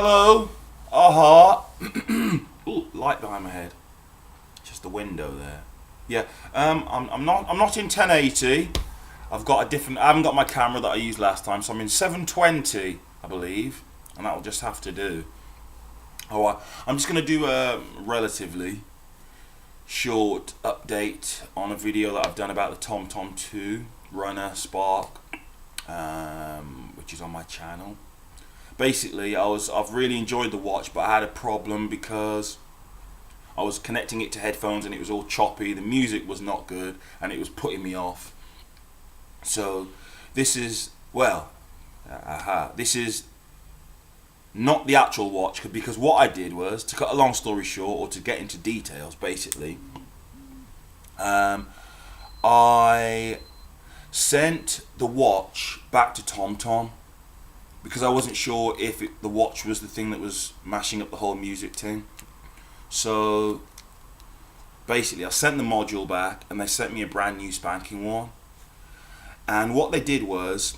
Hello. Aha. Ooh, light behind my head. Just the window there. Yeah. I'm not in 1080. I've got a different. I haven't got my camera that I used last time, so I'm in 720, I believe, and that'll just have to do. I'm just gonna do a relatively short update on a video that I've done about the TomTom 2 Runner Spark, which is on my channel. Basically, I've really enjoyed the watch, but I had a problem because I was connecting it to headphones and it was all choppy. The music was not good and it was putting me off. So this is this is not the actual watch, because what I did was, to cut a long story short, or to get into details, basically, I sent the watch back to TomTom because I wasn't sure if the watch was the thing that was mashing up the whole music thing. So basically I sent the module back and they sent me a brand new spanking one. And what they did was,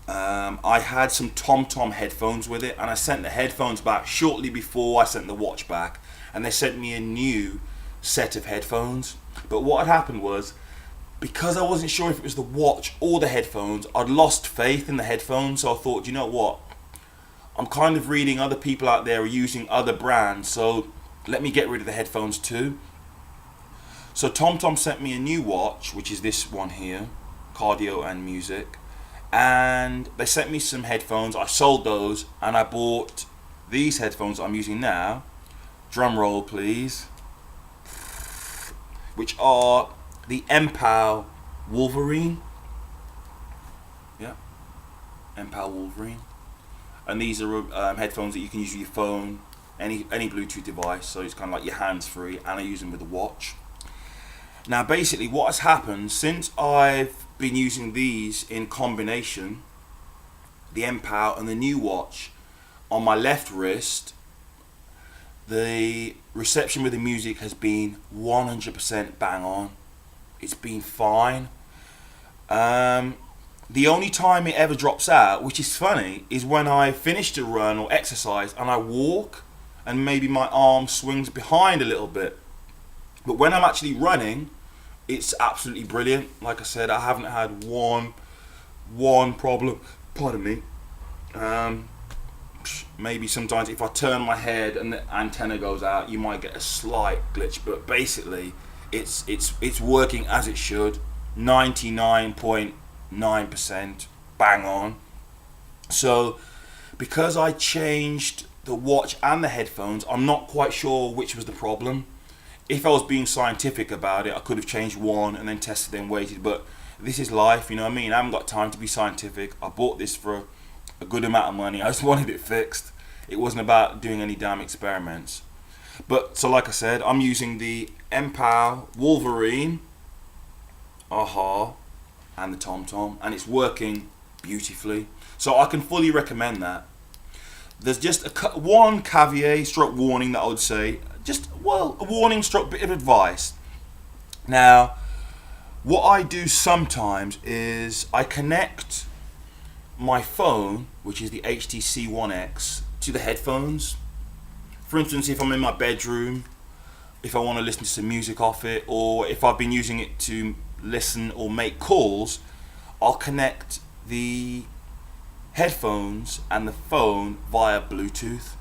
I had some TomTom headphones with it, and I sent the headphones back shortly before I sent the watch back, and they sent me a new set of headphones. But what had happened was, because I wasn't sure if it was the watch or the headphones, I'd lost faith in the headphones. So I thought, you know what, I'm kind of reading other people out there are using other brands, so let me get rid of the headphones too. So TomTom sent me a new watch, which is this one here, cardio and music, and they sent me some headphones. I sold those and I bought these headphones I'm using now, drum roll please, which are the MPOW Wolverine. Yeah, MPOW Wolverine. And these are headphones that you can use with your phone, any Bluetooth device, so it's kind of like your hands free, and I use them with the watch. Now basically what has happened since I've been using these in combination, the MPOW and the new watch, on my left wrist, the reception with the music has been 100% bang on. It's been fine. The only time it ever drops out, which is funny, is when I finish to run or exercise and I walk and maybe my arm swings behind a little bit. But when I'm actually running, it's absolutely brilliant. Like I said, I haven't had one problem. Pardon me. Maybe sometimes if I turn my head and the antenna goes out, you might get a slight glitch. But basically, it's working as it should. 99.9% bang on. So because I changed the watch and the headphones, I'm not quite sure which was the problem. If I was being scientific about it, I could have changed one and then tested and waited, but this is life, you know what I mean? I haven't got time to be scientific. I bought this for a good amount of money. I just wanted it fixed. It wasn't about doing any damn experiments. But so like I said, I'm using the MPOW Wolverine, and the TomTom, and it's working beautifully. So I can fully recommend that. There's just one caveat stroke warning that I would say, a warning stroke bit of advice. Now, what I do sometimes is I connect my phone, which is the HTC One X, to the headphones. For instance, if I'm in my bedroom, if I want to listen to some music off it, or if I've been using it to listen or make calls, I'll connect the headphones and the phone via Bluetooth.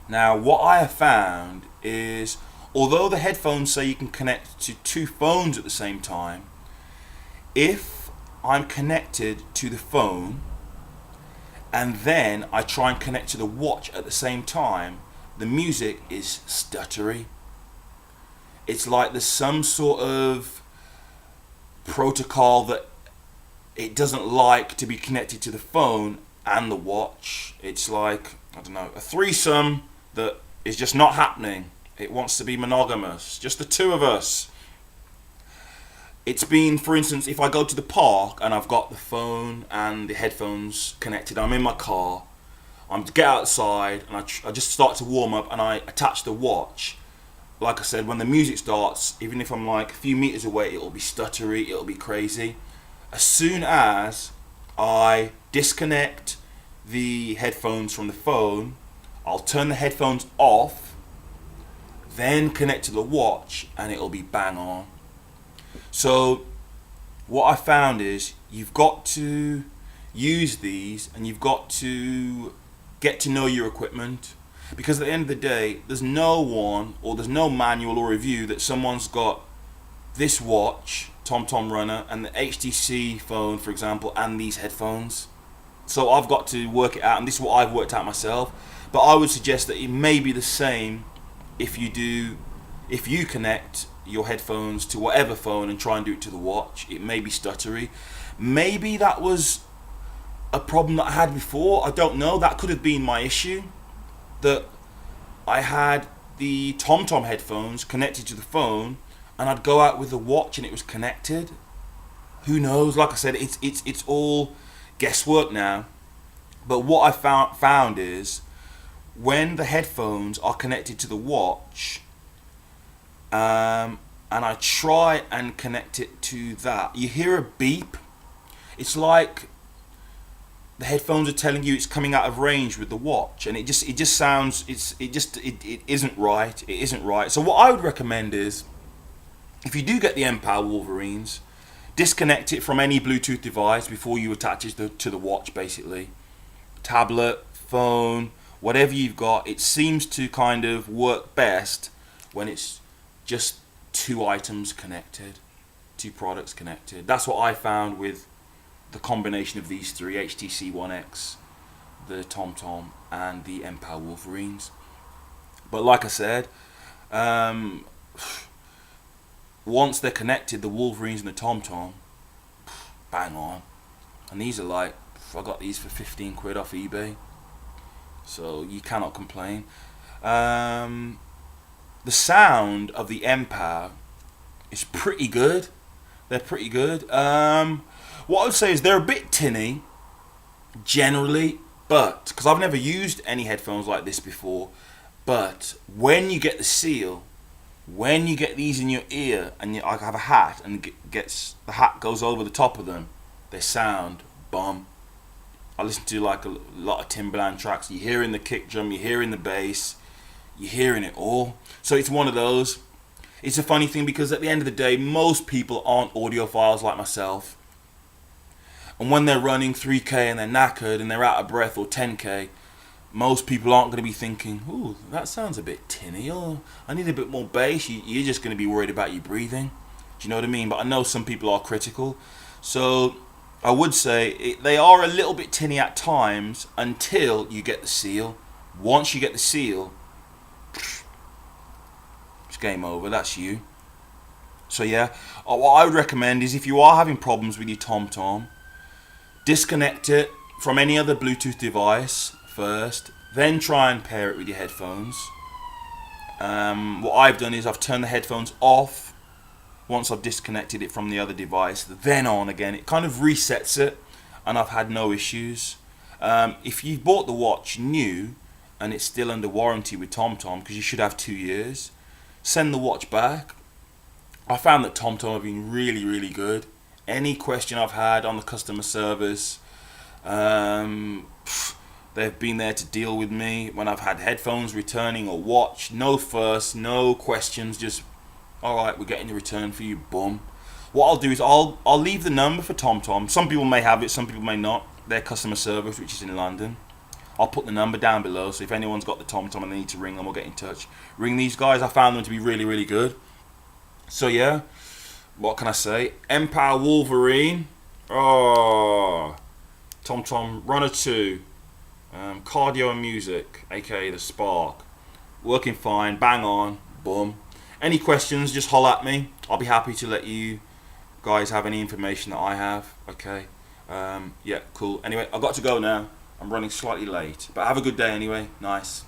Now, what I have found is, although the headphones say you can connect to two phones at the same time, if I'm connected to the phone and then I try and connect to the watch at the same time, the music is stuttery. It's like there's some sort of protocol that it doesn't like to be connected to the phone and the watch. It's like, I don't know, a threesome that is just not happening. It wants to be monogamous, just the two of us. It's been, for instance, if I go to the park and I've got the phone and the headphones connected, I'm in my car, I'm to get outside and I just start to warm up and I attach the watch. Like I said, when the music starts, even if I'm like a few meters away, it'll be stuttery, it'll be crazy. As soon as I disconnect the headphones from the phone, I'll turn the headphones off, then connect to the watch, and it'll be bang on. So what I found is you've got to use these, and you've got to get to know your equipment, because at the end of the day, there's no one, or there's no manual or review that someone's got this watch, TomTom Runner, and the HTC phone, for example, and these headphones. So I've got to work it out, and this is what I've worked out myself. But I would suggest that it may be the same if you connect your headphones to whatever phone and try and do it to the watch. It may be stuttery. Maybe that was a problem that I had before. I don't know. That could have been my issue. That I had the TomTom headphones connected to the phone, and I'd go out with the watch and it was connected. Who knows? Like I said, it's all guesswork now. But what I found is when the headphones are connected to the watch, and I try and connect it to that, you hear a beep. It's like the headphones are telling you it's coming out of range with the watch, and it just sounds, it isn't right. It isn't right. So what I would recommend is, if you do get the Empower Wolverines, disconnect it from any Bluetooth device before you attach it to the watch, basically. Tablet, phone, whatever you've got. It seems to kind of work best when it's just two items connected, two products connected. That's what I found with the combination of these three, HTC One X, the TomTom, and the Empower Wolverines. But like I said, once they're connected, the Wolverines and the TomTom, bang on. And these are like, I got these for 15 quid off eBay, so you cannot complain. The sound of the Empower is pretty good. They're pretty good. What I would say is they're a bit tinny, generally, but, because I've never used any headphones like this before, but when you get the seal, when you get these in your ear, and I have a hat, and the hat goes over the top of them, they sound bomb. I listen to like a lot of Timbaland tracks. You're hearing the kick drum, you're hearing the bass, you're hearing it all. So it's one of those. It's a funny thing because at the end of the day, most people aren't audiophiles like myself. And when they're running 3K and they're knackered and they're out of breath, or 10K, most people aren't going to be thinking, ooh, that sounds a bit tinny, or I need a bit more bass. You're just going to be worried about your breathing. Do you know what I mean? But I know some people are critical. So I would say they are a little bit tinny at times until you get the seal. Once you get the seal, it's game over. That's you. So yeah, what I would recommend is, if you are having problems with your TomTom, disconnect it from any other Bluetooth device first, then try and pair it with your headphones. What I've done is I've turned the headphones off once I've disconnected it from the other device, then on again. It kind of resets it, and I've had no issues. If you bought the watch new and it's still under warranty with TomTom, because you should have 2 years, send the watch back. I found that TomTom have been really, really good. Any question I've had on the customer service, they've been there to deal with me when I've had headphones returning or watch. No fuss, no questions, just, alright, we're getting the return for you, boom. What I'll do is I'll leave the number for TomTom. Some people may have it, some people may not. Their customer service, which is in London. I'll put the number down below, so if anyone's got the TomTom and they need to ring them or get in touch, ring these guys. I found them to be really, really good. So yeah, what can I say? Empower Wolverine, TomTom Runner 2, Cardio and Music, aka the Spark, working fine, bang on, boom. Any questions, just holler at me. I'll be happy to let you guys have any information that I have. Okay, yeah, cool. Anyway, I've got to go now. I'm running slightly late, but have a good day anyway. Nice.